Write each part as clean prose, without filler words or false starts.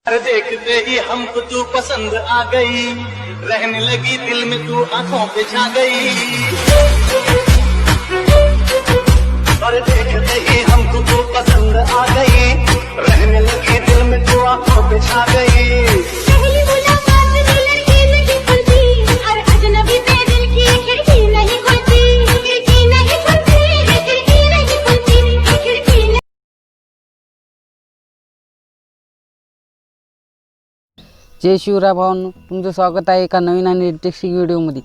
देखते ही हमको तू पसंद आ गई, रहने लगी दिल में तू आंखों पे छा गई। और देखते ही हमको तू पसंद आ गई, रहने लगी दिल में तू आंखों पे छा गई। पहली मुलाकात में लड़की नहीं खुलती, और अजनबी पे दिल की खिड़की नहीं खुलती, खिड़की नहीं खुलती, खिड़की नहीं खुलती, खिड़की नहीं। जय शिवराय भावांनो, तुमचं स्वागत आहे एका नवीन आणि इंटरेस्टिंग व्हिडिओमध्ये।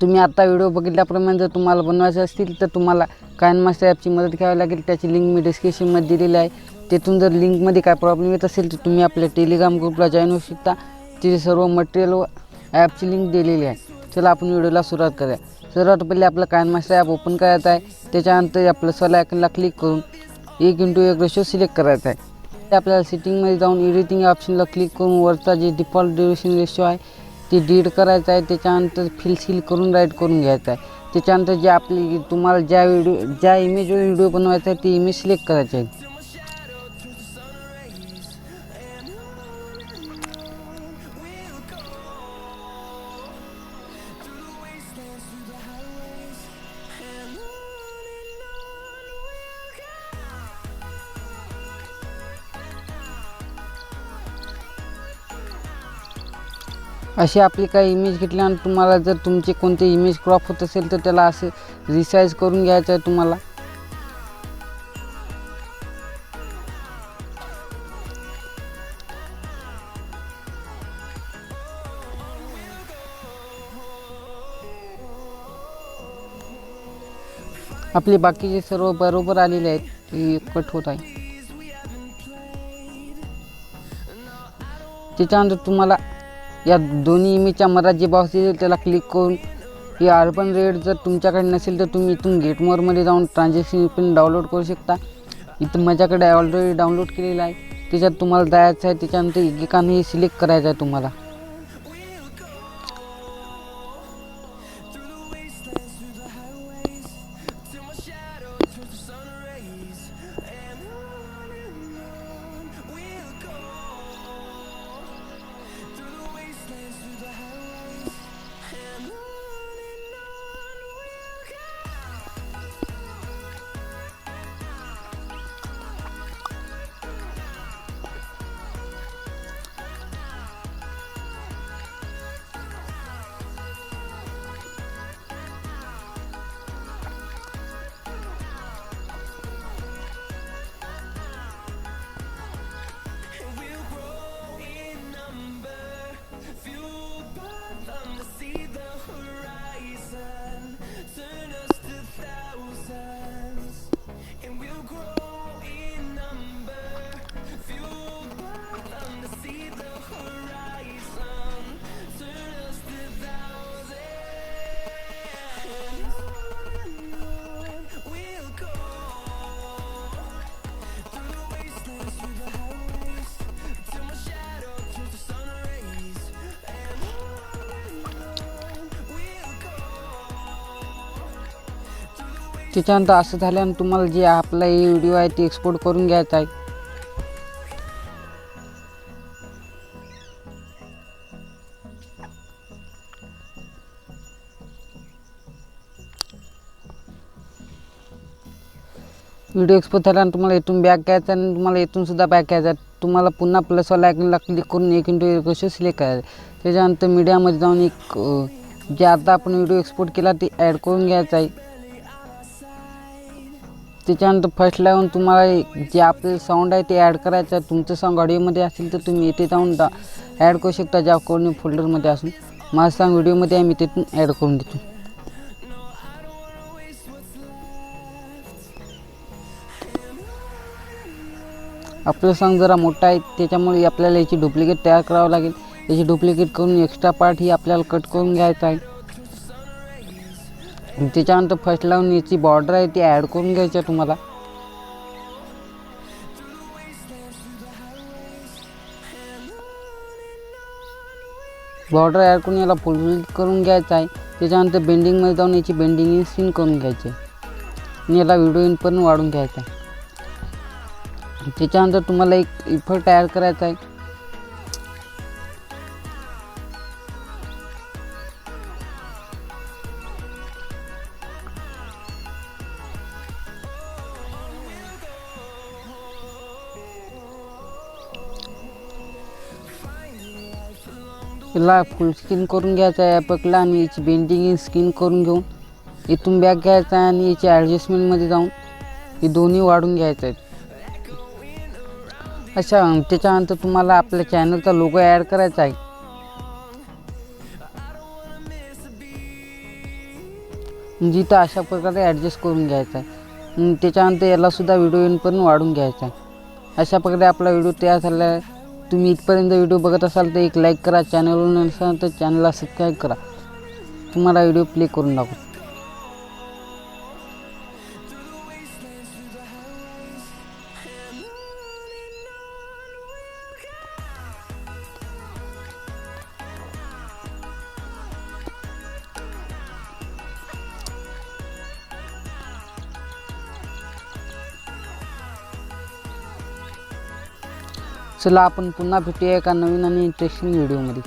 तुम्ही आता व्हिडिओ बघितल्याप्रमाणे जर तुम्हाला बनवायचे असतील तर तुम्हाला काइनमास्टर ॲपची मदत घ्यावी लागेल। त्याची लिंक मी डिस्क्रिप्शनमध्ये दिलेली आहे। तेथून जर लिंकमध्ये काय प्रॉब्लेम येत असेल तर तुम्ही आपल्या टेलिग्राम ग्रुपला जॉईन होऊ शकता। तिथे सर्व मटेरियल व ॲपची लिंक दिलेली आहे। चला आपण व्हिडिओला सुरुवात करूया। सर्वात पहिले आपलं काइनमास्टर ॲप ओपन करायचं आहे। त्याच्यानंतर आपलं स्लॅश आयकॉनला क्लिक करून 1:1 रेशो सिलेक्ट करायचा आहे। आपल्याला सेटिंगमध्ये जाऊन एडिटिंग ऑप्शनला क्लिक करून वरचा जे डिफॉल्ट ड्युरेशन रेशो आहे ते डिलीट करायचा आहे। त्याच्यानंतर फिल सील करून राईट करून घ्यायचा आहे। त्याच्यानंतर जे आपली तुम्हाला ज्या इमेजवर व्हिडिओ बनवायचा आहे ती इमेज सिलेक्ट करायची आहे। अशी आपली काही इमेज घेतल्यानंतर तुम्हाला जर तुमचे कोणते इमेज क्रॉप होत असेल तर त्याला असं रिसाइज करून घ्यायचं आहे तुम्हाला। आपले बाकीचे सर्व बरोबर आलेले आहेत, ते कट होत आहे। त्याच्यानंतर तुम्हाला या दोन्ही इमेजच्या मधात जे बॉक्स दिसेल त्याला क्लिक करून हे अर्बन रेड जर तुमच्याकडे नसेल तर तुम्ही इथून गेट मोरमध्ये जाऊन ट्रान्झॅक्शन पण डाउनलोड करू शकता। इथं माझ्याकडे ऑलरेडी डाउनलोड केलेलं आहे। त्याच्यात तुम्हाला जायचं आहे। त्याच्यानंतर एकाने हे सिलेक्ट करायचं आहे तुम्हाला। त्याच्यानंतर असं झाल्यानंतर तुम्हाला जे आपला हे व्हिडिओ आहे ते एक्सपोर्ट करून घ्यायचा आहे। व्हिडिओ एक्सपोर्ट झाल्यानंतर तुम्हाला इथून बॅक घ्यायचा आणि तुम्हाला इथून सुद्धा बॅक घ्यायचा। तुम्हाला पुन्हा प्लसवाला आयकॉनला क्लिक करून 1:1 रेशो सिलेक्ट करायचा। त्याच्यानंतर मीडियामध्ये जाऊन एक जे आता आपण व्हिडिओ एक्सपोर्ट केला ते ॲड करून घ्यायचा आहे। त्याच्यानंतर फर्स्ट लावून तुम्हाला जे आपले साऊंड आहे ते ॲड करायचं आहे। तुमचं साऊंड ऑडिओमध्ये असेल तर तुम्ही इथे जाऊन ॲड करू शकता ज्या कोणी फोल्डरमध्ये असून। माझं साऊंड व्हिडिओमध्ये आहे, मी तिथून ॲड करून घेतो। आपलं सॉन्ग जरा मोठा आहे त्याच्यामुळे आपल्याला याची डुप्लिकेट तयार करावं लागेल। याची डुप्लिकेट करून एक्स्ट्रा पार्ट ही आपल्याला कट करून घ्यायचा आहे। त्याच्यानंतर फर्स्ट लावून याची बॉर्डर आहे ती ॲड करून घ्यायची आहे तुम्हाला। बॉर्डर ॲड करून याला फुल करून घ्यायचं आहे। त्याच्यानंतर बेंडिंगमध्ये जाऊन याची बेंडिंग सीन करून घ्यायची आणि याला व्हिडिओ इन पण वाढून घ्यायचा आहे। त्याच्यानंतर तुम्हाला एक इफेक्ट ॲड करायचा आहे। याला फुल स्क्रीन करून घ्यायचा आहे ॲपकला आणि याची बेंडिंग स्क्रीन करून घेऊन इथून बॅक घ्यायचा आहे आणि याच्या ॲडजस्टमेंटमध्ये जाऊन हे दोन्ही वाढून घ्यायचं आहे. अच्छा, त्याच्यानंतर तुम्हाला आपल्या चॅनलचा लोगो ॲड करायचा आहे. जिथं अशा प्रकारे ॲडजस्ट करून घ्यायचा आहे. त्याच्यानंतर यालासुद्धा व्हिडिओ एंडपर्यंत वाढून घ्यायचा आहे. अशा प्रकारे आपला व्हिडिओ तयार झाला आहे. तुम्ही इथपर्यंत व्हिडिओ बघत असाल तर एक लाईक करा, चॅनलवर नसाल तर चॅनलला सबस्क्राईब करा. तुम्हाला व्हिडिओ प्ले करून दाखवतो. चला आपण पुन्हा भेटूया एका नवीन आणि इंटरेस्टिंग व्हिडिओमध्ये.